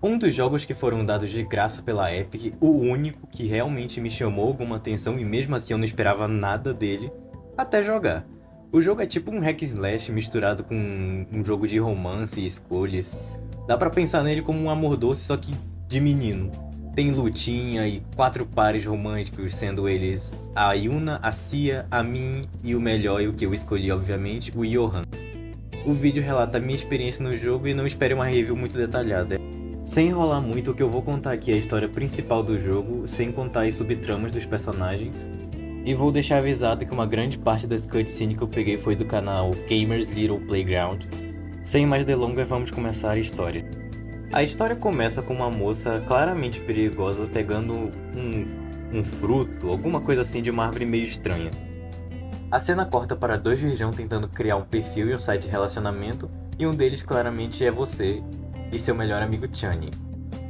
Um dos jogos que foram dados de graça pela Epic, o único que realmente me chamou alguma atenção e mesmo assim eu não esperava nada dele, até jogar. O jogo é tipo um hack and slash misturado com um jogo de romance e escolhas. Dá pra pensar nele como um amor doce, só que de menino. Tem lutinha e 4 pares românticos, sendo eles a Yuna, a Cia, a Min e o melhor e o que eu escolhi obviamente, o Johan. O vídeo relata a minha experiência no jogo e não espere uma review muito detalhada. Sem enrolar muito, o que eu vou contar aqui é a história principal do jogo, sem contar as subtramas dos personagens. E vou deixar avisado que uma grande parte das cutscenes que eu peguei foi do canal Gamers Little Playground. Sem mais delongas, vamos começar a história. A história começa com uma moça claramente perigosa pegando um fruto, alguma coisa assim de uma árvore meio estranha. A cena corta para dois virgão tentando criar um perfil e um site de relacionamento, e um deles claramente é você e seu melhor amigo Chani,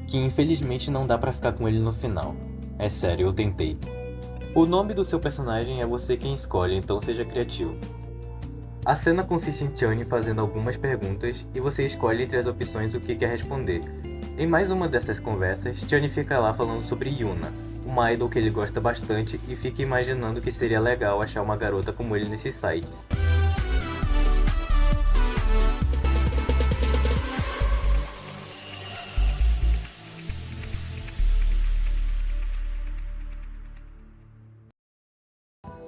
que infelizmente não dá pra ficar com ele no final. É sério, eu tentei. O nome do seu personagem é você quem escolhe, então seja criativo. A cena consiste em Chani fazendo algumas perguntas e você escolhe entre as opções o que quer responder. Em mais uma dessas conversas, Chani fica lá falando sobre Yuna, uma idol que ele gosta bastante e fica imaginando que seria legal achar uma garota como ele nesses sites.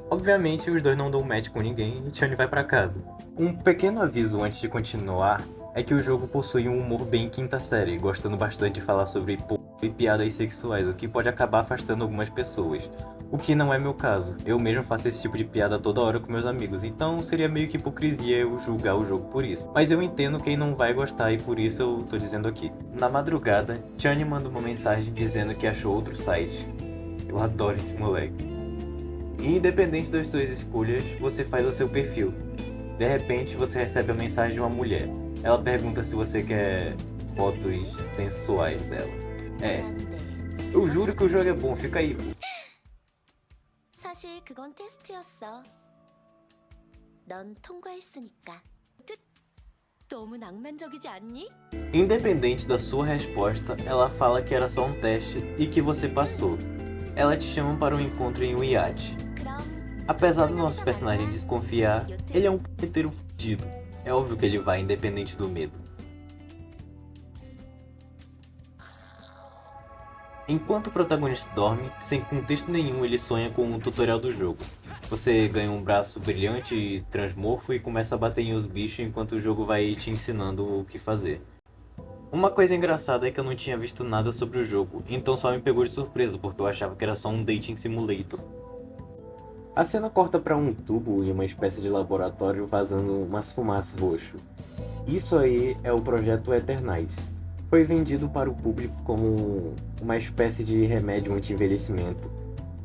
Obviamente, os dois não dão match com ninguém e Chani vai pra casa. Um pequeno aviso antes de continuar é que o jogo possui um humor bem quinta série, gostando bastante de falar sobre porno e piadas sexuais, o que pode acabar afastando algumas pessoas. O que não é meu caso, eu mesmo faço esse tipo de piada toda hora com meus amigos, então seria meio que hipocrisia eu julgar o jogo por isso. Mas eu entendo quem não vai gostar e por isso eu tô dizendo aqui. Na madrugada, Chani manda uma mensagem dizendo que achou outro site. Eu adoro esse moleque. E independente das suas escolhas, você faz o seu perfil. De repente, você recebe a mensagem de uma mulher. Ela pergunta se você quer fotos sensuais dela. É, eu juro que o jogo é bom, fica aí. 사실 그건 테스트였어. 넌 통과했으니까. 너무 낭만적이지 않니? Independente da sua resposta, ela fala que era só um teste e que você passou. Ela te chama para um encontro em um iate. 그럼 Apesar do nosso personagem desconfiar, ele é um punheteiro fudido. É óbvio que ele vai independente do medo. Enquanto o protagonista dorme, sem contexto nenhum ele sonha com o tutorial do jogo. Você ganha um braço brilhante e transmorfo e começa a bater em os bichos enquanto o jogo vai te ensinando o que fazer. Uma coisa engraçada é que eu não tinha visto nada sobre o jogo, então só me pegou de surpresa porque eu achava que era só um dating simulator. A cena corta para um tubo e uma espécie de laboratório vazando umas fumaças roxo. Isso aí é o projeto Eternais. Foi vendido para o público como uma espécie de remédio anti-envelhecimento,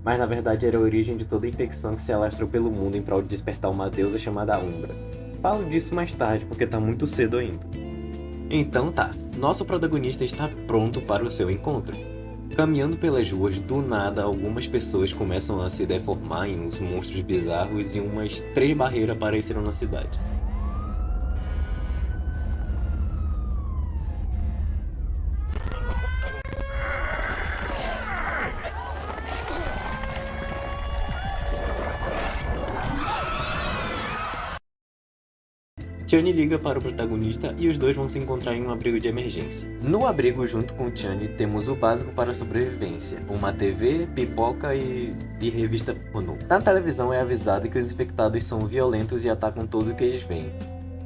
mas na verdade era a origem de toda a infecção que se alastrou pelo mundo em prol de despertar uma deusa chamada Umbra. Falo disso mais tarde porque tá muito cedo ainda. Então tá, nosso protagonista está pronto para o seu encontro. Caminhando pelas ruas, do nada algumas pessoas começam a se deformar em uns monstros bizarros e umas 3 barreiras apareceram na cidade. Chani liga para o protagonista e os dois vão se encontrar em um abrigo de emergência. No abrigo, junto com Chani, temos o básico para a sobrevivência: uma TV, pipoca e revista pornô. Na televisão é avisado que os infectados são violentos e atacam tudo que eles veem.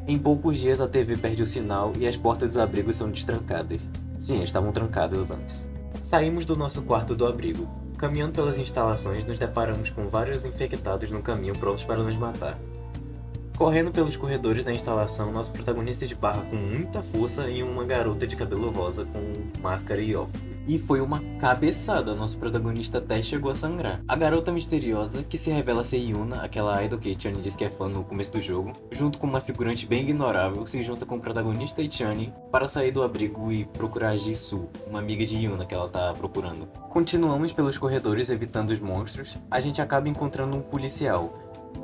Em poucos dias a TV perde o sinal e as portas dos abrigos são destrancadas. Sim, estavam trancadas antes. Saímos do nosso quarto do abrigo. Caminhando pelas instalações, nos deparamos com vários infectados no caminho prontos para nos matar. Correndo pelos corredores da instalação, nosso protagonista esbarra com muita força em uma garota de cabelo rosa com máscara e óculos. E foi uma cabeçada, nosso protagonista até chegou a sangrar. A garota misteriosa, que se revela ser Yuna, aquela idol que Chani disse que é fã no começo do jogo, junto com uma figurante bem ignorável, se junta com o protagonista e Chani para sair do abrigo e procurar Jisoo, uma amiga de Yuna que ela tá procurando. Continuamos pelos corredores evitando os monstros, a gente acaba encontrando um policial.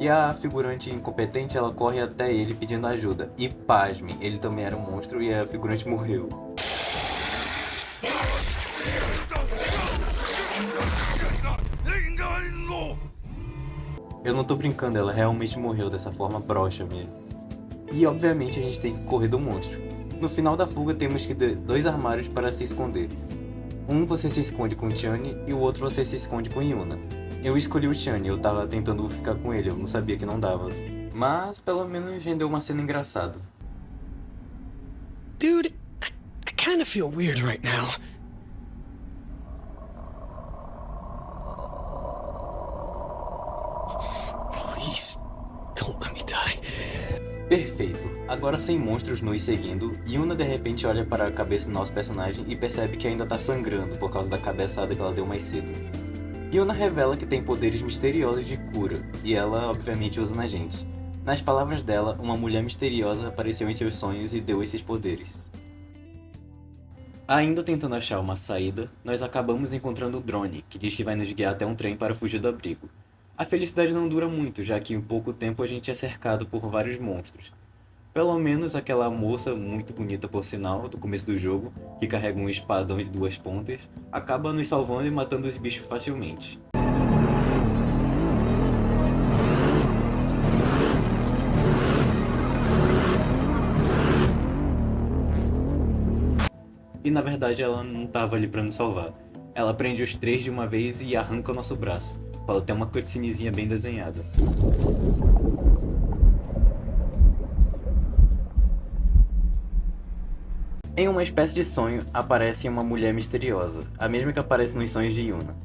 E a figurante incompetente, ela corre até ele pedindo ajuda. E pasmem, ele também era um monstro e a figurante morreu. Eu não tô brincando, ela realmente morreu dessa forma broxa mesmo. E obviamente a gente tem que correr do monstro. No final da fuga temos que ter 2 armários para se esconder. Um você se esconde com o Chani e o outro você se esconde com Yuna. Eu escolhi o Chani, eu tava tentando ficar com ele, eu não sabia que não dava. Mas pelo menos rendeu uma cena engraçada. Dude, I kinda feel weird right now. Please, don't let me die. Perfeito. Agora sem monstros nos seguindo, Yuna de repente olha para a cabeça do nosso personagem e percebe que ainda tá sangrando por causa da cabeçada que ela deu mais cedo. Yuna revela que tem poderes misteriosos de cura, e ela obviamente usa na gente. Nas palavras dela, uma mulher misteriosa apareceu em seus sonhos e deu esses poderes. Ainda tentando achar uma saída, nós acabamos encontrando o drone, que diz que vai nos guiar até um trem para fugir do abrigo. A felicidade não dura muito, já que em pouco tempo a gente é cercado por vários monstros. Pelo menos aquela moça, muito bonita por sinal, do começo do jogo, que carrega um espadão de 2 pontas, acaba nos salvando e matando os bichos facilmente. E na verdade ela não tava ali pra nos salvar. Ela prende os 3 de uma vez e arranca o nosso braço. Fala até uma cutscenezinha bem desenhada. Em uma espécie de sonho, aparece uma mulher misteriosa, a mesma que aparece nos sonhos de Yuna,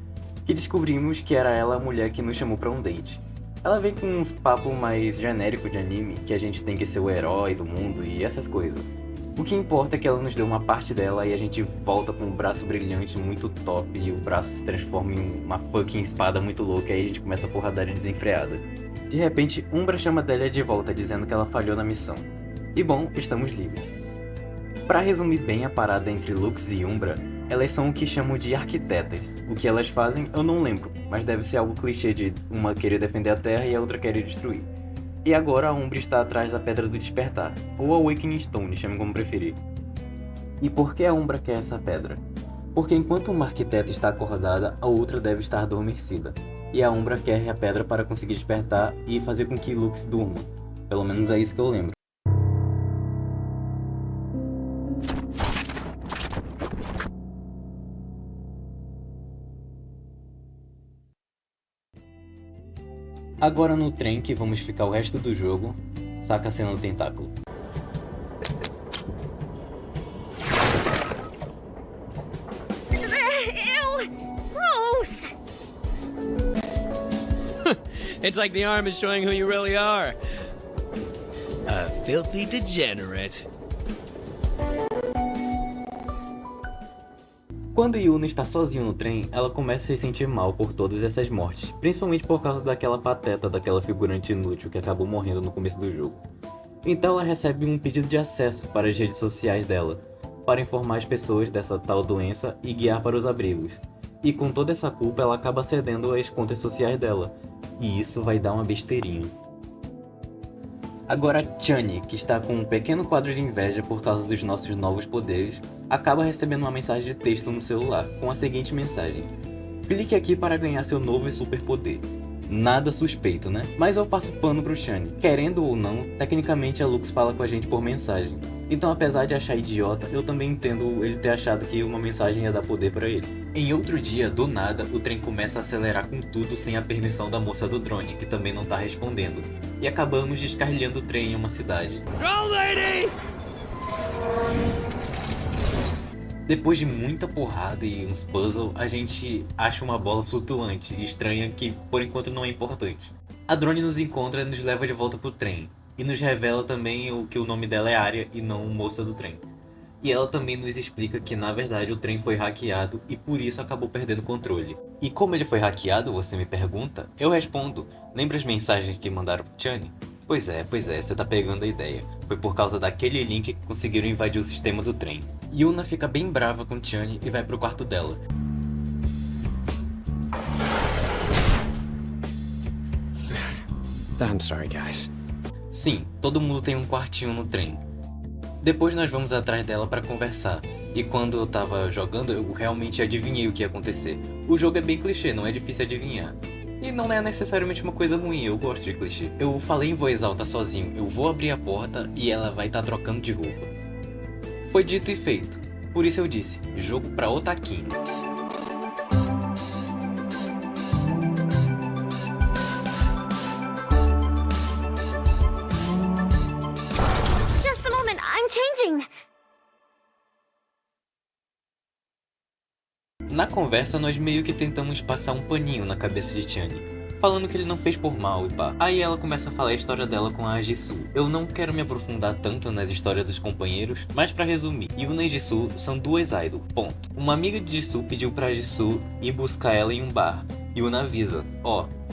que descobrimos que era ela a mulher que nos chamou pra um date. Ela vem com uns papos mais genéricos de anime, que a gente tem que ser o herói do mundo e essas coisas. O que importa é que ela nos deu uma parte dela e a gente volta com um braço brilhante muito top e o braço se transforma em uma fucking espada muito louca e aí a gente começa a porradaria desenfreada. De repente, Umbra chama Delia de volta dizendo que ela falhou na missão. E bom, estamos livres. Pra resumir bem a parada entre Lux e Umbra, elas são o que chamam de arquitetas. O que elas fazem eu não lembro, mas deve ser algo clichê de uma querer defender a Terra e a outra querer destruir. E agora a Umbra está atrás da Pedra do Despertar, ou Awakening Stone, chame como preferir. E por que a Umbra quer essa pedra? Porque enquanto uma arquiteta está acordada, a outra deve estar adormecida. E a Umbra quer a pedra para conseguir despertar e fazer com que Lux durma. Pelo menos é isso que eu lembro. Agora no trem que vamos ficar o resto do jogo, saca a cena do tentáculo. Gross! It's like the arm is showing who you really are. A filthy degenerate. Quando Yuna está sozinha no trem, ela começa a se sentir mal por todas essas mortes, principalmente por causa daquela pateta daquela figurante inútil que acabou morrendo no começo do jogo. Então ela recebe um pedido de acesso para as redes sociais dela, para informar as pessoas dessa tal doença e guiar para os abrigos. E com toda essa culpa ela acaba cedendo às contas sociais dela, e isso vai dar uma besteirinha. Agora Chani, que está com um pequeno quadro de inveja por causa dos nossos novos poderes, acaba recebendo uma mensagem de texto no celular, com a seguinte mensagem: clique aqui para ganhar seu novo superpoder. Nada suspeito, né? Mas eu passo pano pro Chani. Querendo ou não, tecnicamente a Lux fala com a gente por mensagem. Então apesar de achar idiota, eu também entendo ele ter achado que uma mensagem ia dar poder pra ele. Em outro dia, do nada, o trem começa a acelerar com tudo sem a permissão da moça do drone, que também não tá respondendo. E acabamos descarrilhando o trem em uma cidade. Go, lady! Depois de muita porrada e uns puzzles, a gente acha uma bola flutuante e estranha que por enquanto não é importante. A drone nos encontra e nos leva de volta pro trem, e nos revela também que o nome dela é Arya e não moça do trem. E ela também nos explica que na verdade o trem foi hackeado e por isso acabou perdendo o controle. E como ele foi hackeado, você me pergunta? Eu respondo, lembra as mensagens que mandaram pro Chani? Pois é, você tá pegando a ideia. Foi por causa daquele link que conseguiram invadir o sistema do trem. Yuna fica bem brava com Chani e vai pro quarto dela. I'm sorry, guys. Sim, todo mundo tem um quartinho no trem. Depois nós vamos atrás dela pra conversar. E quando eu tava jogando, eu realmente adivinhei o que ia acontecer. O jogo é bem clichê, não é difícil adivinhar. E não é necessariamente uma coisa ruim, eu gosto de clichê. Eu falei em voz alta sozinho, eu vou abrir a porta e ela vai estar trocando de roupa. Foi dito e feito. Por isso eu disse, jogo pra otaquinho. Just a moment, I'm changing. Na conversa, nós meio que tentamos passar um paninho na cabeça de Chani, falando que ele não fez por mal e pá. Aí ela começa a falar a história dela com a Jisoo. Eu não quero me aprofundar tanto nas histórias dos companheiros, mas pra resumir, Yuna e Jisoo são duas idols, ponto. Uma amiga de Jisoo pediu pra Jisoo ir buscar ela em um bar. Yuna avisa,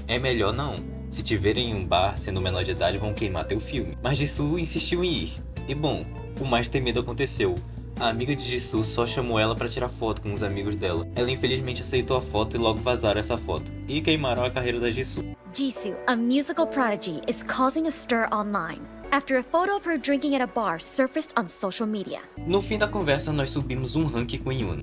é melhor não. Se te verem em um bar sendo menor de idade vão queimar teu filme. Mas Jisoo insistiu em ir. E bom, o mais temido aconteceu. A amiga de Jisoo só chamou ela pra tirar foto com os amigos dela. Ela infelizmente aceitou a foto e logo vazaram essa foto. E queimaram a carreira da Jisoo. Jisoo, a musical prodigy, is causing a stir online after a photo of her drinking at a bar surfaced on social media. No fim da conversa, nós subimos um rank com Yuna.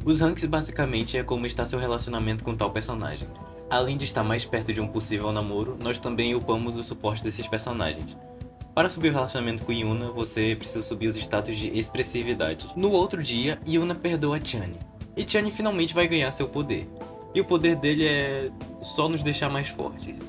Os ranks basicamente é como está seu relacionamento com tal personagem. Além de estar mais perto de um possível namoro, nós também upamos o suporte desses personagens. Para subir o relacionamento com Yuna, você precisa subir os status de expressividade. No outro dia, Yuna perdoa Chani. E Chani finalmente vai ganhar seu poder. E o poder dele é só nos deixar mais fortes.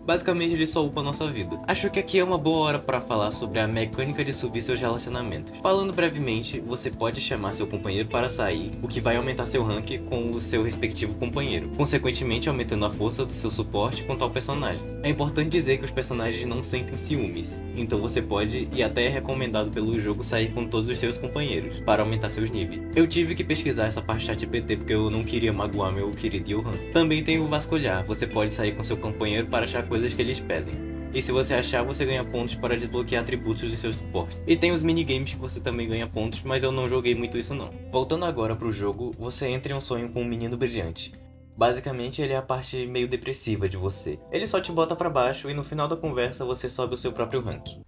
Basicamente ele só upa a nossa vida. Acho que aqui é uma boa hora para falar sobre a mecânica de subir seus relacionamentos. Falando brevemente, você pode chamar seu companheiro para sair, o que vai aumentar seu rank com o seu respectivo companheiro, consequentemente aumentando a força do seu suporte com tal personagem. É importante dizer que os personagens não sentem ciúmes, então você pode, e até é recomendado pelo jogo, sair com todos os seus companheiros, para aumentar seus níveis. Eu tive que pesquisar essa parte ChatGPT porque eu não queria magoar meu querido Johan. Também tem o vasculhar, você pode sair com seu companheiro para achar coisas que eles pedem. E se você achar, você ganha pontos para desbloquear atributos do seu suporte. E tem os minigames que você também ganha pontos, mas eu não joguei muito isso não. Voltando agora pro jogo, você entra em um sonho com um menino brilhante. Basicamente ele é a parte meio depressiva de você. Ele só te bota pra baixo e no final da conversa você sobe o seu próprio rank.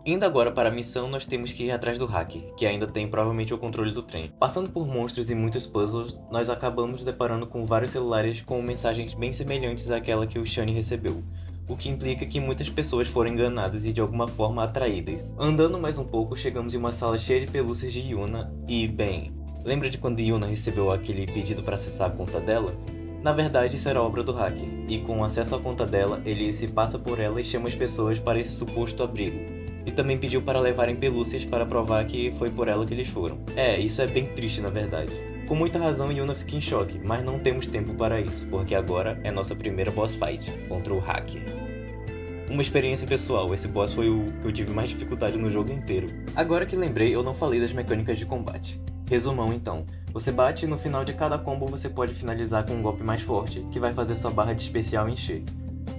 Indo agora para a missão, nós temos que ir atrás do hacker, que ainda tem provavelmente o controle do trem. Passando por monstros e muitos puzzles, nós acabamos deparando com vários celulares com mensagens bem semelhantes àquela que o Chani recebeu, o que implica que muitas pessoas foram enganadas e de alguma forma atraídas. Andando mais um pouco, chegamos em uma sala cheia de pelúcias de Yuna e, bem, lembra de quando Yuna recebeu aquele pedido para acessar a conta dela? Na verdade, isso era obra do hacker, e com acesso à conta dela, ele se passa por ela e chama as pessoas para esse suposto abrigo. E também pediu para levarem pelúcias para provar que foi por ela que eles foram. Isso é bem triste na verdade. Com muita razão, Yuna fica em choque, mas não temos tempo para isso, porque agora é nossa primeira boss fight, contra o hacker. Uma experiência pessoal, esse boss foi o que eu tive mais dificuldade no jogo inteiro. Agora que lembrei, eu não falei das mecânicas de combate. Resumão então, você bate e no final de cada combo você pode finalizar com um golpe mais forte, que vai fazer sua barra de especial encher.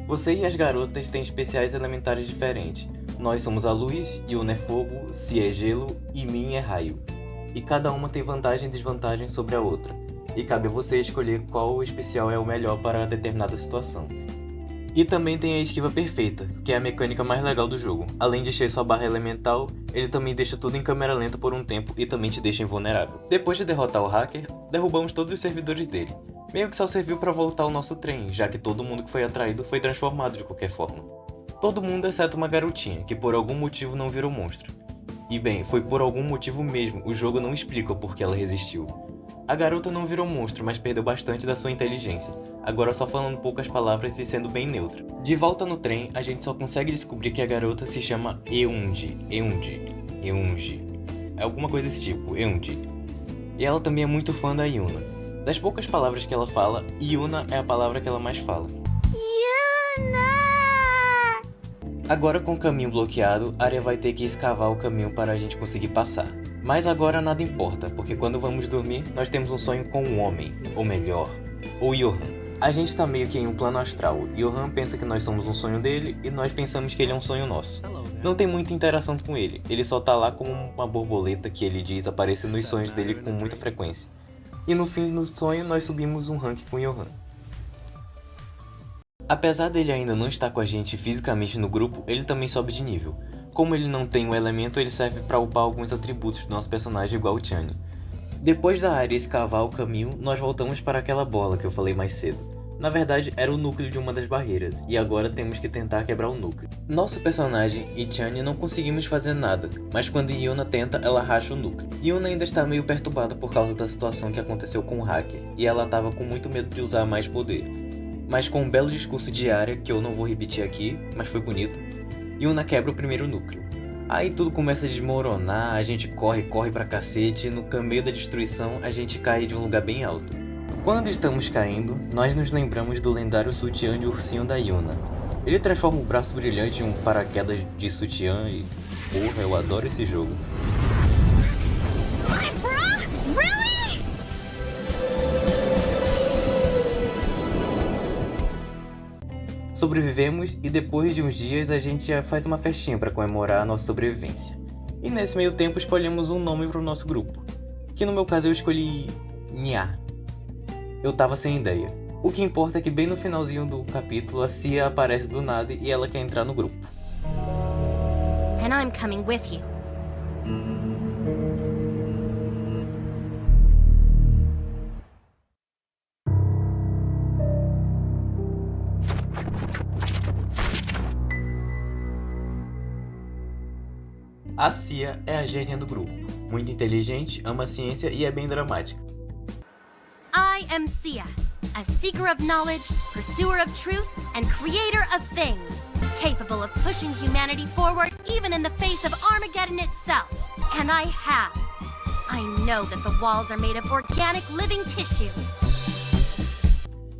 Você e as garotas têm especiais elementares diferentes. Nós somos a luz, Yuna é fogo, Si é gelo e Min é raio. E cada uma tem vantagem e desvantagem sobre a outra. E cabe a você escolher qual especial é o melhor para determinada situação. E também tem a esquiva perfeita, que é a mecânica mais legal do jogo. Além de encher sua barra elemental, ele também deixa tudo em câmera lenta por um tempo e também te deixa invulnerável. Depois de derrotar o hacker, derrubamos todos os servidores dele. Meio que só serviu para voltar o nosso trem, já que todo mundo que foi atraído foi transformado de qualquer forma. Todo mundo exceto uma garotinha, que por algum motivo não virou monstro. E bem, foi por algum motivo mesmo, o jogo não explica por que ela resistiu. A garota não virou monstro, mas perdeu bastante da sua inteligência, agora só falando poucas palavras e sendo bem neutra. De volta no trem, a gente só consegue descobrir que a garota se chama Eunji. É alguma coisa desse tipo, Eunji. E ela também é muito fã da Yuna. Das poucas palavras que ela fala, Yuna é a palavra que ela mais fala. Yuna! Agora com o caminho bloqueado, a Arya vai ter que escavar o caminho para a gente conseguir passar. Mas agora nada importa, porque quando vamos dormir, nós temos um sonho com um homem, ou melhor, o Johan. A gente tá meio que em um plano astral. Johan pensa que nós somos um sonho dele e nós pensamos que ele é um sonho nosso. Não tem muita interação com ele, ele só tá lá como uma borboleta que ele diz aparecer nos sonhos dele com muita frequência. E no fim do sonho nós subimos um rank com Johan. Apesar dele ainda não estar com a gente fisicamente no grupo, ele também sobe de nível. Como ele não tem um elemento, ele serve para upar alguns atributos do nosso personagem igual o Chani. Depois da área escavar o caminho, nós voltamos para aquela bola que eu falei mais cedo. Na verdade, era o núcleo de uma das barreiras, e agora temos que tentar quebrar o núcleo. Nosso personagem e Chani não conseguimos fazer nada, mas quando Yuna tenta, ela racha o núcleo. Yuna ainda está meio perturbada por causa da situação que aconteceu com o hacker, e ela estava com muito medo de usar mais poder. Mas com um belo discurso de área, que eu não vou repetir aqui, mas foi bonito, Yuna quebra o primeiro núcleo. Aí tudo começa a desmoronar, a gente corre pra cacete, e no meio da destruição a gente cai de um lugar bem alto. Quando estamos caindo, nós nos lembramos do lendário sutiã de ursinho da Yuna. Ele transforma o braço brilhante em um paraquedas de sutiã e... porra, eu adoro esse jogo. My bra? Really? Sobrevivemos e depois de uns dias a gente já faz uma festinha para comemorar a nossa sobrevivência. E nesse meio tempo escolhemos um nome para o nosso grupo, que no meu caso eu escolhi Nha. Eu tava sem ideia. O que importa é que bem no finalzinho do capítulo a Cia aparece do nada e ela quer entrar no grupo. And I'm coming with you. A Cia é a gênia do grupo. Muito inteligente, ama ciência e é bem dramática. I am Cia, a seeker of knowledge, pursuer of truth, and creator of things, capable of pushing humanity forward even in the face of Armageddon itself. And I have. I know that the walls are made of organic living tissue.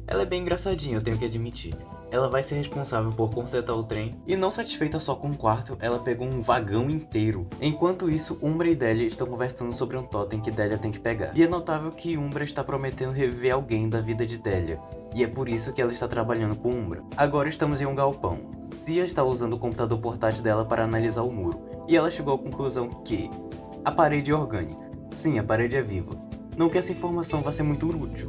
Ela é bem engraçadinha, eu tenho que admitir. Ela vai ser responsável por consertar o trem, e não satisfeita só com um quarto, ela pegou um vagão inteiro. Enquanto isso, Umbra e Delia estão conversando sobre um totem que Delia tem que pegar. E é notável que Umbra está prometendo reviver alguém da vida de Delia, e é por isso que ela está trabalhando com Umbra. Agora estamos em um galpão. Cia está usando o computador portátil dela para analisar o muro, e ela chegou à conclusão que a parede é orgânica. Sim, a parede é viva. Não que essa informação vá ser muito útil.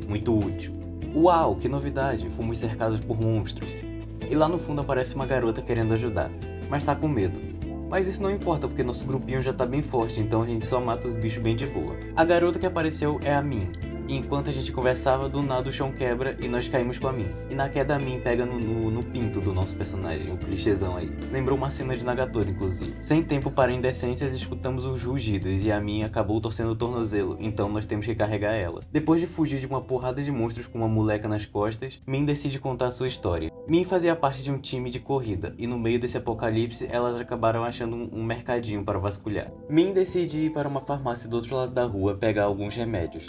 Muito útil. Uau, que novidade! Fomos cercados por monstros. E lá no fundo aparece uma garota querendo ajudar, mas tá com medo. Mas isso não importa porque nosso grupinho já tá bem forte, então a gente só mata os bichos bem de boa. A garota que apareceu é a Min. E enquanto a gente conversava, do nada o chão quebra e nós caímos com a Min. E na queda a Min pega no pinto do nosso personagem, um clichêzão aí. Lembrou uma cena de Nagatoro, inclusive. Sem tempo para indecências, escutamos os rugidos e a Min acabou torcendo o tornozelo, então nós temos que carregar ela. Depois de fugir de uma porrada de monstros com uma moleca nas costas, Min decide contar sua história. Min fazia parte de um time de corrida, e no meio desse apocalipse, elas acabaram achando um mercadinho para vasculhar. Min decide ir para uma farmácia do outro lado da rua pegar alguns remédios.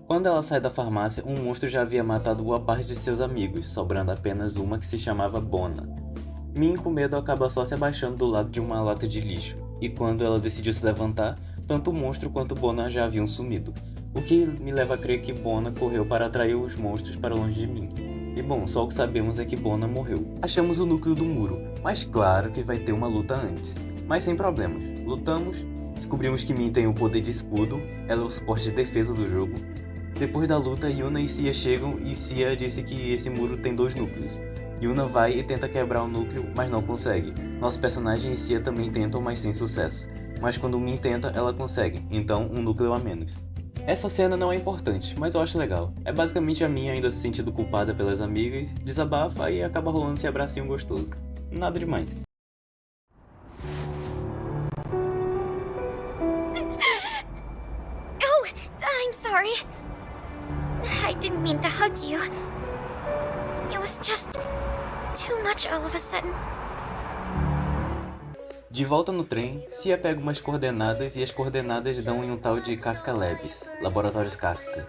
Quando ela sai da farmácia, um monstro já havia matado boa parte de seus amigos, sobrando apenas uma que se chamava Bona. Min, com medo, acaba só se abaixando do lado de uma lata de lixo, e quando ela decidiu se levantar, tanto o monstro quanto Bona já haviam sumido, o que me leva a crer que Bona correu para atrair os monstros para longe de Min. E bom, só o que sabemos é que Bona morreu. Achamos o núcleo do muro, mas claro que vai ter uma luta antes. Mas sem problemas, lutamos, descobrimos que Min tem o poder de escudo, ela é o suporte de defesa do jogo. Depois da luta, Yuna e Cia chegam e Cia disse que esse muro tem 2 núcleos. Yuna vai e tenta quebrar o núcleo, mas não consegue. Nosso personagem e Cia também tentam, mas sem sucesso. Mas quando Min tenta, ela consegue, então um núcleo a menos. Essa cena não é importante, mas eu acho legal. É basicamente a Min ainda se sentindo culpada pelas amigas, desabafa e acaba rolando esse abracinho gostoso. Nada demais. Oh, I'm sorry. I didn't mean to hug you. It was just too much all of a sudden. De volta no trem, Cia pega umas coordenadas e as coordenadas dão em um tal de Kafka Labs, Laboratórios Kafka.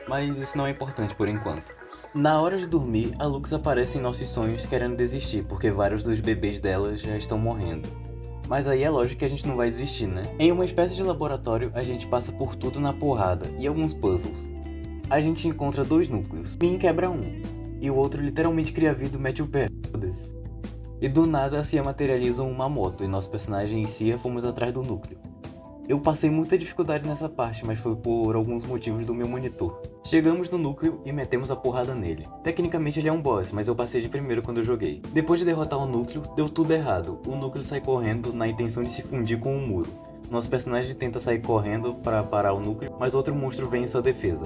Mas isso não é importante por enquanto. Na hora de dormir, a Lux aparece em nossos sonhos querendo desistir, porque vários dos bebês dela já estão morrendo. Mas aí é lógico que a gente não vai desistir, né? Em uma espécie de laboratório, a gente passa por tudo na porrada e alguns puzzles. A gente encontra 2 núcleos. Min quebra um, e o outro literalmente cria vida e mete o pé. Foda-se. E do nada a Cia materializa uma moto, e nosso personagem e Cia fomos atrás do núcleo. Eu passei muita dificuldade nessa parte, mas foi por alguns motivos do meu monitor. Chegamos no núcleo e metemos a porrada nele. Tecnicamente ele é um boss, mas eu passei de primeiro quando eu joguei. Depois de derrotar o núcleo, deu tudo errado. O núcleo sai correndo na intenção de se fundir com o muro. Nosso personagem tenta sair correndo para parar o núcleo, mas outro monstro vem em sua defesa.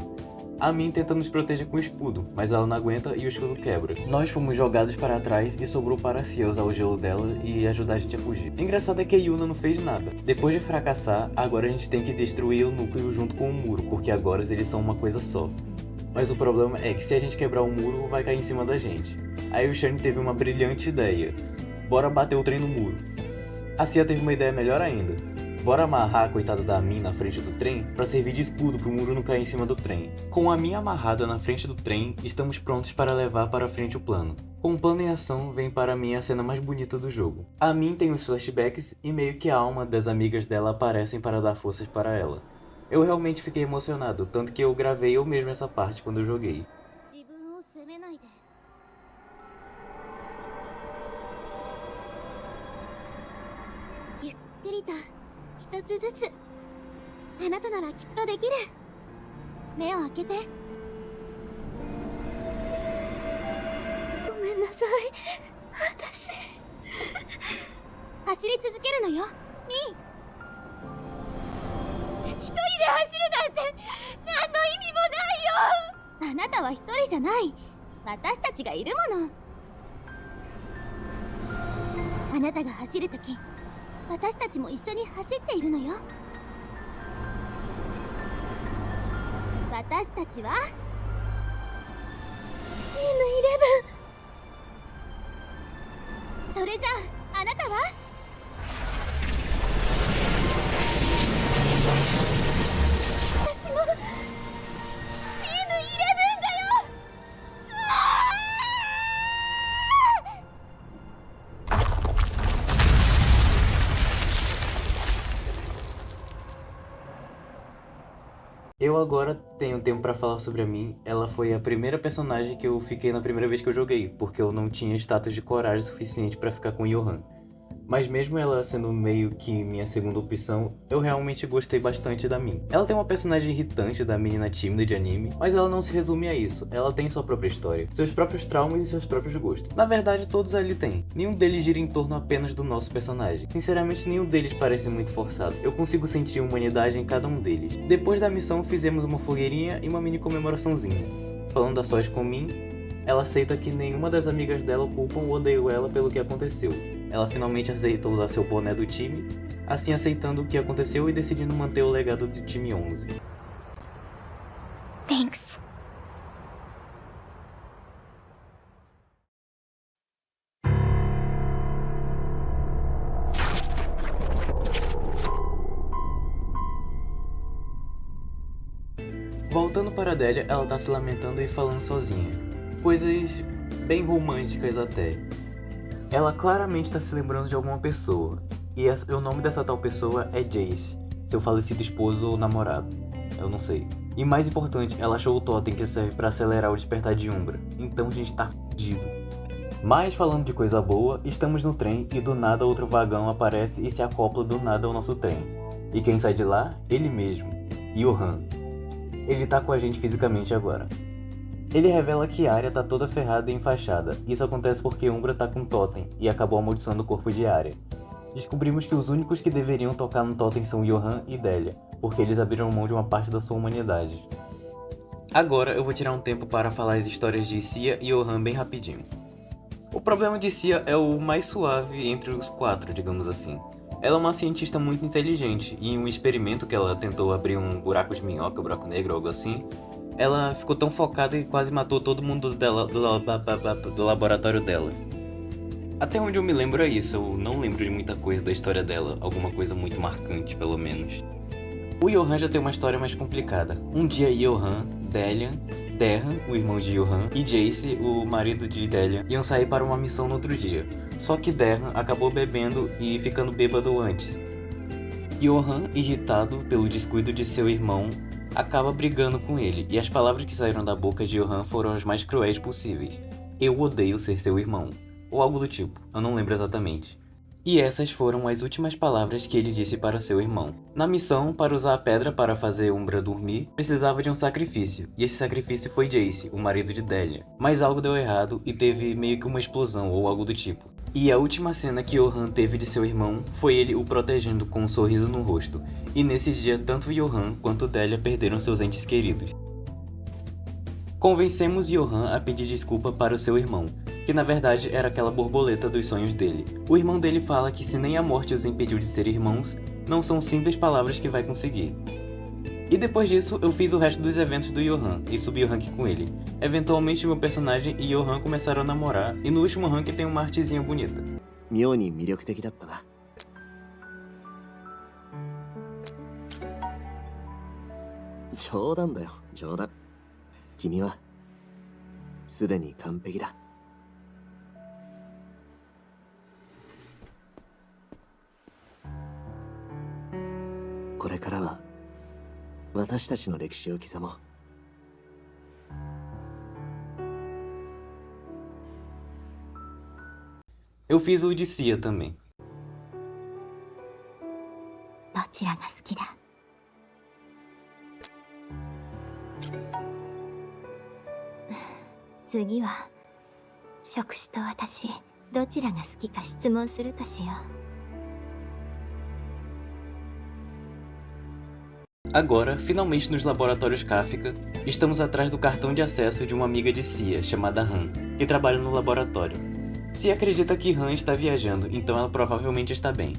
A Min tenta nos proteger com o escudo, mas ela não aguenta e o escudo quebra. Nós fomos jogados para trás e sobrou para Cia usar o gelo dela e ajudar a gente a fugir. O engraçado é que a Yuna não fez nada. Depois de fracassar, agora a gente tem que destruir o núcleo junto com o muro, porque agora eles são uma coisa só. Mas o problema é que se a gente quebrar o muro, vai cair em cima da gente. Aí o Shane teve uma brilhante ideia. Bora bater o trem no muro. A Cia teve uma ideia melhor ainda. Bora amarrar a coitada da Min na frente do trem para servir de escudo pro muro não cair em cima do trem. Com a Min amarrada na frente do trem, estamos prontos para levar para frente o plano. Com o plano em ação, vem para mim a cena mais bonita do jogo. A Min tem uns flashbacks e meio que a alma das amigas dela aparecem para dar forças para ela. Eu realmente fiquei emocionado, tanto que eu gravei eu mesmo essa parte quando eu joguei. Eu agora tenho tempo pra falar sobre a Min. Ela foi a primeira personagem que eu fiquei na primeira vez que eu joguei, porque eu não tinha status de coragem suficiente pra ficar com Johan. Mas mesmo ela sendo meio que minha segunda opção, eu realmente gostei bastante da Min. Ela tem uma personagem irritante da menina tímida de anime, mas ela não se resume a isso. Ela tem sua própria história, seus próprios traumas e seus próprios gostos. Na verdade, todos ali têm. Nenhum deles gira em torno apenas do nosso personagem. Sinceramente, nenhum deles parece muito forçado. Eu consigo sentir humanidade em cada um deles. Depois da missão, fizemos uma fogueirinha e uma mini comemoraçãozinha. Falando a sós com Min, ela aceita que nenhuma das amigas dela culpam ou odeiam ela pelo que aconteceu. Ela finalmente aceita usar seu boné do time, assim aceitando o que aconteceu e decidindo manter o legado do time 11. Thanks. Voltando para Delia, ela tá se lamentando e falando sozinha. Coisas bem românticas até. Ela claramente está se lembrando de alguma pessoa, e o nome dessa tal pessoa é Jace, seu falecido esposo ou namorado, eu não sei. E mais importante, ela achou o totem que serve para acelerar o despertar de Umbra, então a gente tá fudido. Mas falando de coisa boa, estamos no trem e do nada outro vagão aparece e se acopla do nada ao nosso trem. E quem sai de lá? Ele mesmo, Johan. Ele tá com a gente fisicamente agora. Ele revela que Arya tá toda ferrada e enfaixada. Isso acontece porque Umbra tá com um totem e acabou amaldiçoando o corpo de Arya. Descobrimos que os únicos que deveriam tocar no totem são Johan e Delia, porque eles abriram mão de uma parte da sua humanidade. Agora eu vou tirar um tempo para falar as histórias de Cia e Johan bem rapidinho. O problema de Cia é o mais suave entre os quatro, digamos assim. Ela é uma cientista muito inteligente, e em um experimento que ela tentou abrir um buraco de minhoca, um buraco negro, algo assim, ela ficou tão focada e quase matou todo mundo do laboratório dela. Até onde eu me lembro é isso, eu não lembro de muita coisa da história dela, alguma coisa muito marcante pelo menos. O Johan já tem uma história mais complicada. Um dia Johan, Delia, Derran, o irmão de Johan, e Jace, o marido de Delia, iam sair para uma missão no outro dia. Só que Derran acabou bebendo e ficando bêbado antes. Johan, irritado pelo descuido de seu irmão, acaba brigando com ele, e as palavras que saíram da boca de Johan foram as mais cruéis possíveis. Eu odeio ser seu irmão. Ou algo do tipo, eu não lembro exatamente. E essas foram as últimas palavras que ele disse para seu irmão. Na missão, para usar a pedra para fazer Umbra dormir, precisava de um sacrifício, e esse sacrifício foi Jace, o marido de Delia. Mas algo deu errado e teve meio que uma explosão ou algo do tipo. E a última cena que Johan teve de seu irmão foi ele o protegendo com um sorriso no rosto, e nesse dia tanto Johan quanto Delia perderam seus entes queridos. Convencemos Johan a pedir desculpa para o seu irmão, que na verdade era aquela borboleta dos sonhos dele. O irmão dele fala que se nem a morte os impediu de ser irmãos, não são simples palavras que vai conseguir. E depois disso, eu fiz o resto dos eventos do Johan e subi o rank com ele. Eventualmente meu personagem e Johan começaram a namorar, e no último rank tem uma artezinha bonita. 妙に魅力的だったな。冗談だよ、冗談。君はすでに完璧だ。これからは私たちの歴史を刻もう。Eu fiz o de Cia também. どちらが好きだ？次は職種と私どちらが好きか質問するとしよう。 Agora, finalmente nos laboratórios Kafka, estamos atrás do cartão de acesso de uma amiga de Cia, chamada Han, que trabalha no laboratório. Cia acredita que Han está viajando, então ela provavelmente está bem.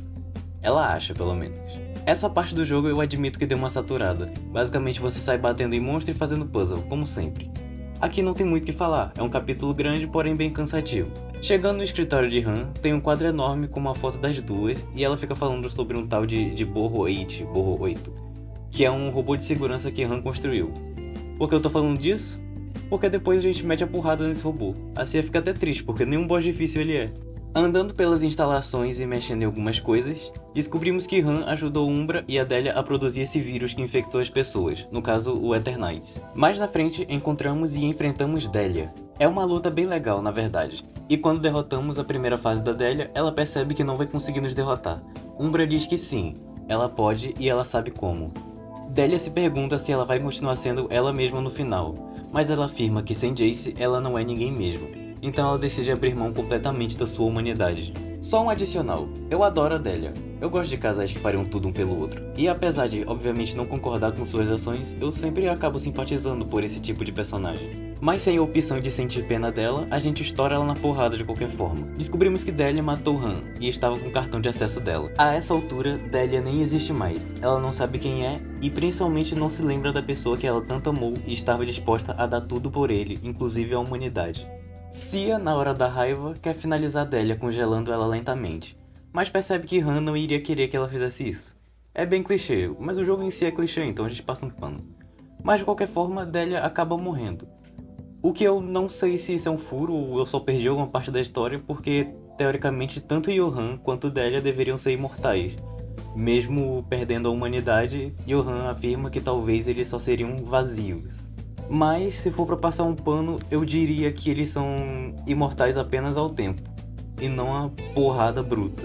Ela acha, pelo menos. Essa parte do jogo eu admito que deu uma saturada. Basicamente você sai batendo em monstro e fazendo puzzle, como sempre. Aqui não tem muito o que falar, é um capítulo grande, porém bem cansativo. Chegando no escritório de Han, tem um quadro enorme com uma foto das duas, e ela fica falando sobre um tal de Borro 8, que é um robô de segurança que Han construiu. Por que eu tô falando disso? Porque depois a gente mete a porrada nesse robô. A Cia fica até triste, porque nenhum boss difícil ele é. Andando pelas instalações e mexendo em algumas coisas, descobrimos que Han ajudou Umbra e a Delia a produzir esse vírus que infectou as pessoas, no caso o Eternites. Mais na frente, encontramos e enfrentamos Delia. É uma luta bem legal, na verdade. E quando derrotamos a primeira fase da Delia, ela percebe que não vai conseguir nos derrotar. Umbra diz que sim, ela pode e ela sabe como. Delia se pergunta se ela vai continuar sendo ela mesma no final, mas ela afirma que sem Jace ela não é ninguém mesmo, então ela decide abrir mão completamente da sua humanidade. Só um adicional, eu adoro a Delia, eu gosto de casais que fariam tudo um pelo outro, e apesar de obviamente não concordar com suas ações, eu sempre acabo simpatizando por esse tipo de personagem. Mas sem a opção de sentir pena dela, a gente estoura ela na porrada de qualquer forma. Descobrimos que Delia matou Han e estava com o cartão de acesso dela. A essa altura, Delia nem existe mais, ela não sabe quem é e principalmente não se lembra da pessoa que ela tanto amou e estava disposta a dar tudo por ele, inclusive a humanidade. Cia, na hora da raiva, quer finalizar Delia congelando ela lentamente, mas percebe que Han não iria querer que ela fizesse isso. É bem clichê, mas o jogo em si é clichê, então a gente passa um pano. Mas de qualquer forma, Delia acaba morrendo. O que eu não sei se isso é um furo ou eu só perdi alguma parte da história, porque teoricamente tanto Johan quanto Delia deveriam ser imortais. Mesmo perdendo a humanidade, Johan afirma que talvez eles só seriam vazios. Mas se for pra passar um pano, eu diria que eles são imortais apenas ao tempo, e não a porrada bruta.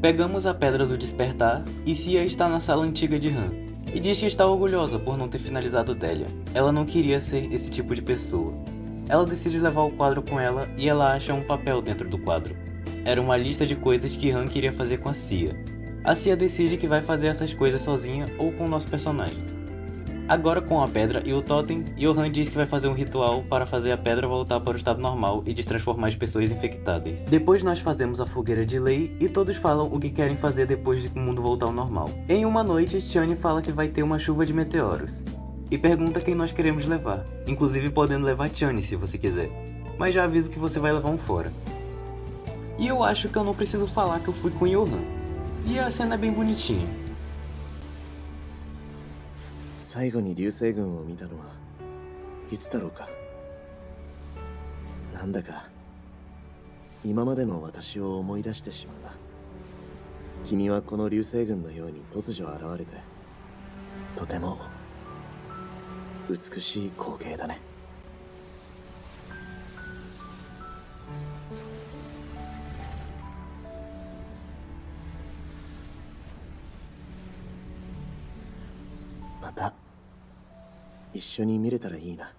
Pegamos a Pedra do Despertar e Cia está na sala antiga de Han. E diz que está orgulhosa por não ter finalizado Delia. Ela não queria ser esse tipo de pessoa. Ela decide levar o quadro com ela e ela acha um papel dentro do quadro. Era uma lista de coisas que Han queria fazer com a Cia. A Cia decide que vai fazer essas coisas sozinha ou com o nosso personagem. Agora com a pedra e o totem, Johan diz que vai fazer um ritual para fazer a pedra voltar para o estado normal e destransformar as pessoas infectadas. Depois nós fazemos a fogueira de lei e todos falam o que querem fazer depois de que o mundo voltar ao normal. Em uma noite, Chani fala que vai ter uma chuva de meteoros e pergunta quem nós queremos levar, inclusive podendo levar Chani se você quiser, mas já aviso que você vai levar um fora. E eu acho que eu não preciso falar que eu fui com Johan, e a cena é bem bonitinha. 最後に流星群を見たのはいつだろうか。なんだか今までの私を思い出してしまうな。君はこの流星群のように突如現れて、とても美しい光景だね。また一緒に見れたらいいな。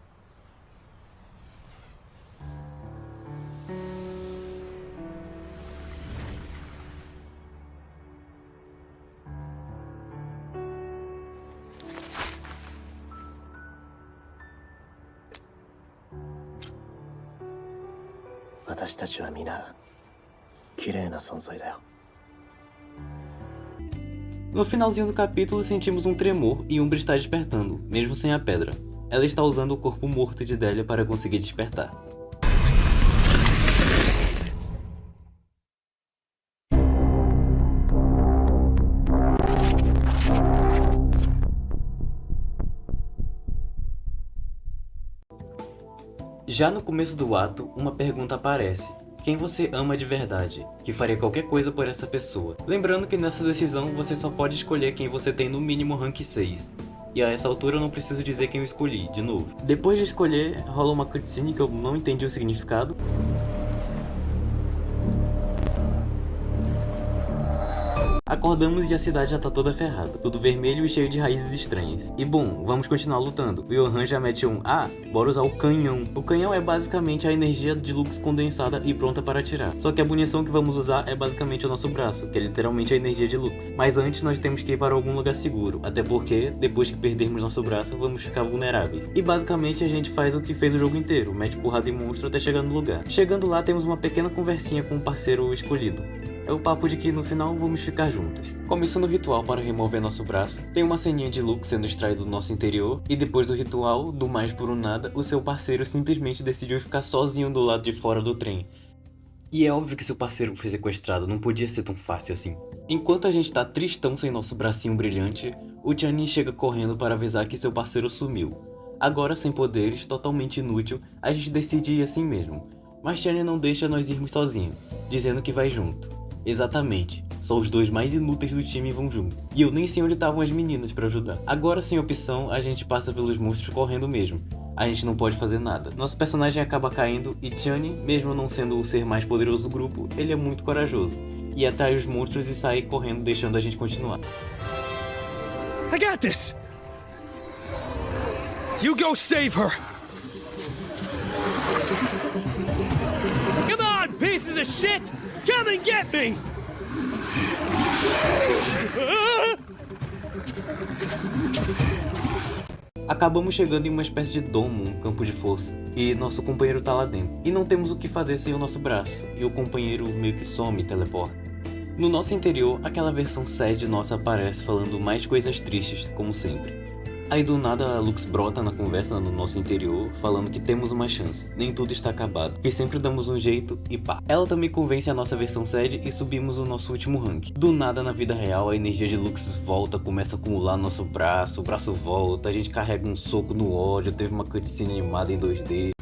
私たちは皆綺麗な存在だよ。 No finalzinho do capítulo, sentimos um tremor e Umbra está despertando, mesmo sem a pedra. Ela está usando o corpo morto de Delia para conseguir despertar. Já no começo do ato, uma pergunta aparece. Quem você ama de verdade, que faria qualquer coisa por essa pessoa. Lembrando que nessa decisão você só pode escolher quem você tem no mínimo rank 6. E a essa altura eu não preciso dizer quem eu escolhi, de novo. Depois de escolher, rola uma cutscene que eu não entendi o significado. Acordamos e a cidade já tá toda ferrada, tudo vermelho e cheio de raízes estranhas. E bom, vamos continuar lutando. O Johan já mete bora usar o canhão. O canhão é basicamente a energia de Lux condensada e pronta para atirar. Só que a munição que vamos usar é basicamente o nosso braço, que é literalmente a energia de Lux. Mas antes nós temos que ir para algum lugar seguro, até porque, depois que perdermos nosso braço, vamos ficar vulneráveis. E basicamente a gente faz o que fez o jogo inteiro, mete porrada em monstro até chegar no lugar. Chegando lá temos uma pequena conversinha com o parceiro escolhido. É o papo de que no final vamos ficar juntos. Começando o ritual para remover nosso braço, tem uma ceninha de Lux sendo extraído do nosso interior, e depois do ritual, do mais por um nada, o seu parceiro simplesmente decidiu ficar sozinho do lado de fora do trem. E é óbvio que seu parceiro foi sequestrado, não podia ser tão fácil assim. Enquanto a gente tá tristão sem nosso bracinho brilhante, o Tianni chega correndo para avisar que seu parceiro sumiu. Agora sem poderes, totalmente inútil, a gente decide ir assim mesmo. Mas Tianni não deixa nós irmos sozinhos, dizendo que vai junto. Exatamente, só os dois mais inúteis do time vão junto. E eu nem sei onde estavam as meninas pra ajudar. Agora sem opção, a gente passa pelos monstros correndo mesmo. A gente não pode fazer nada. Nosso personagem acaba caindo e Tianni, mesmo não sendo o ser mais poderoso do grupo, ele é muito corajoso. E atrai os monstros e sai correndo deixando a gente continuar. I got this! You go save her! Come on, pieces of shit! Come and get me! Acabamos chegando em uma espécie de domo, um campo de força, e nosso companheiro tá lá dentro. E não temos o que fazer sem o nosso braço, e o companheiro meio que some e teleporta. No nosso interior, aquela versão sad nossa aparece falando mais coisas tristes, como sempre. Aí do nada a Lux brota na conversa no nosso interior, falando que temos uma chance, nem tudo está acabado, que sempre damos um jeito e pá. Ela também convence a nossa versão sad e subimos o nosso último rank. Do nada na vida real a energia de Lux volta, começa a acumular no nosso braço, o braço volta, a gente carrega um soco no ódio, teve uma cutscene animada em 2D.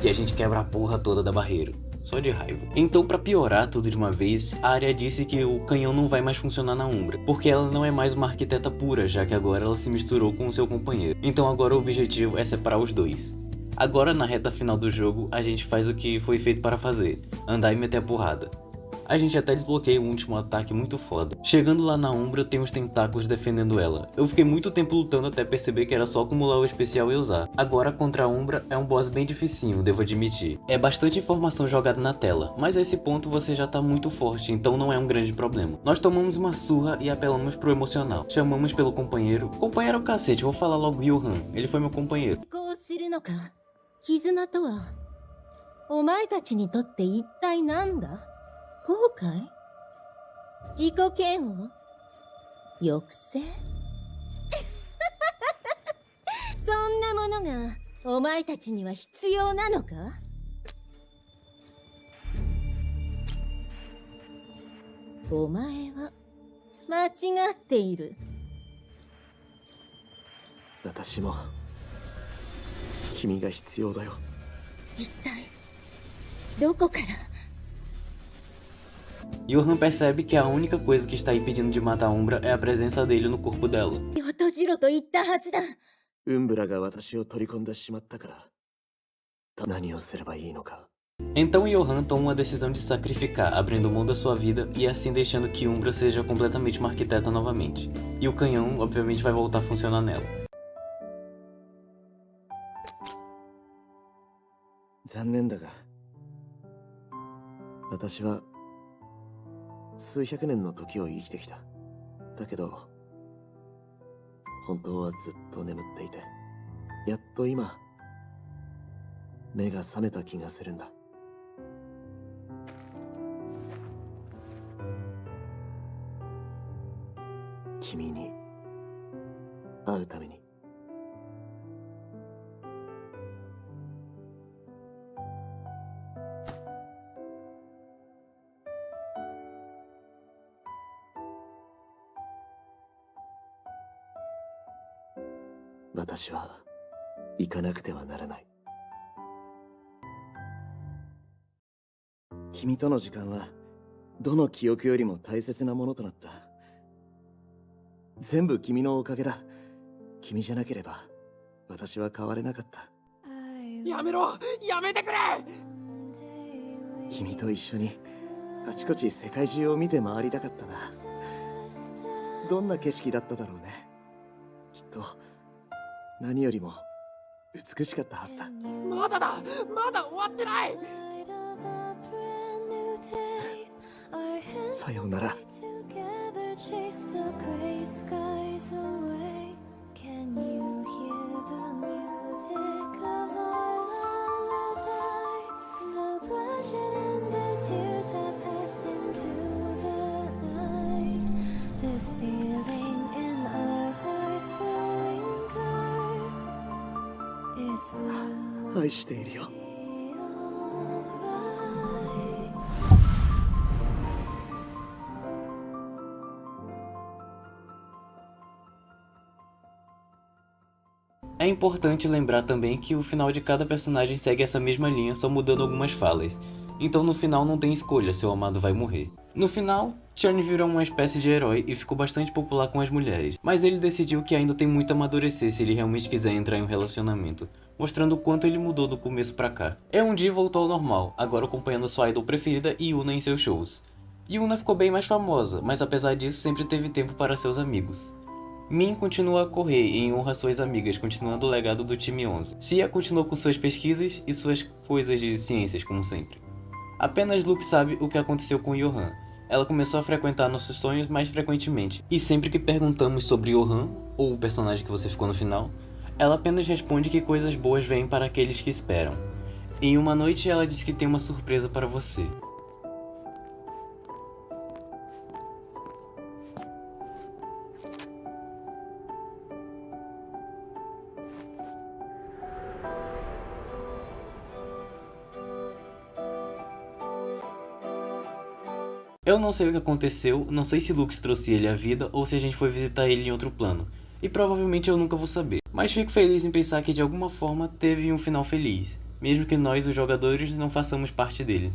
E a gente quebra a porra toda da barreira. Só de raiva. Então, pra piorar tudo de uma vez, a Arya disse que o canhão não vai mais funcionar na Umbra, porque ela não é mais uma arquiteta pura, já que agora ela se misturou com o seu companheiro. Então agora o objetivo é separar os dois. Agora na reta final do jogo, a gente faz o que foi feito para fazer, andar e meter a porrada. A gente até desbloqueia um último ataque muito foda. Chegando lá na Umbra, tem os tentáculos defendendo ela. Eu fiquei muito tempo lutando até perceber que era só acumular o especial e usar. Agora contra a Umbra é um boss bem dificinho, devo admitir. É bastante informação jogada na tela, mas a esse ponto você já tá muito forte, então não é um grande problema. Nós tomamos uma surra e apelamos pro emocional. Chamamos pelo companheiro. Companheiro é o cacete, vou falar logo Johan. Ele foi meu companheiro. こうするのか絆とはお前たちにとって一体なんだ後悔自己嫌悪抑制そんなものがお前たちには必要なのかお前は間違っている私も君が必要だよ。一体どこから Johan percebe que a única coisa que está impedindo de matar a Umbra é a presença dele no corpo dela. 閉じろと言ったはずだウンブラが私を取り込んでしまったから何をすればいいのか Então Johan toma uma decisão de se sacrificar, abrindo mão da sua vida e assim deixando que Umbra seja completamente uma arquiteta novamente. E o canhão, obviamente, vai voltar a funcionar nela. 残念だが、私は数百年の時を生きてきた。だけど本当はずっと眠っていて、やっと今目が覚めた気がするんだ。君に会うために。私は行かなくてはならない。君との時間はどの記憶よりも大切なものとなった。全部君のおかげだ。君じゃなければ私は変われなかった。やめろ！やめてくれ！君と一緒にあちこち世界中を見て回りたかったな。どんな景色だっただろうね。きっと何よりも美しかったはずだ。まだだ！まだ終わってない！さようなら。愛しているよ。É importante lembrar também que o final de cada personagem segue essa mesma linha, só mudando algumas falas. Então no final não tem escolha, seu amado vai morrer. No final, Churn virou uma espécie de herói e ficou bastante popular com as mulheres, mas ele decidiu que ainda tem muito a amadurecer se ele realmente quiser entrar em um relacionamento, mostrando o quanto ele mudou do começo pra cá. Eun-Ji voltou ao normal, agora acompanhando sua idol preferida Yuna em seus shows. Yuna ficou bem mais famosa, mas apesar disso sempre teve tempo para seus amigos. Min continua a correr em honra a suas amigas, continuando o legado do time 11. Sia continuou com suas pesquisas e suas coisas de ciências, como sempre. Apenas Luke sabe o que aconteceu com Johan. Ela começou a frequentar nossos sonhos mais frequentemente. E sempre que perguntamos sobre Johan, ou o personagem que você ficou no final, ela apenas responde que coisas boas vêm para aqueles que esperam. Em uma noite ela diz que tem uma surpresa para você. Eu não sei o que aconteceu, não sei se Lux trouxe ele à vida ou se a gente foi visitar ele em outro plano, e provavelmente eu nunca vou saber. Mas fico feliz em pensar que de alguma forma teve um final feliz, mesmo que nós, os jogadores, não façamos parte dele.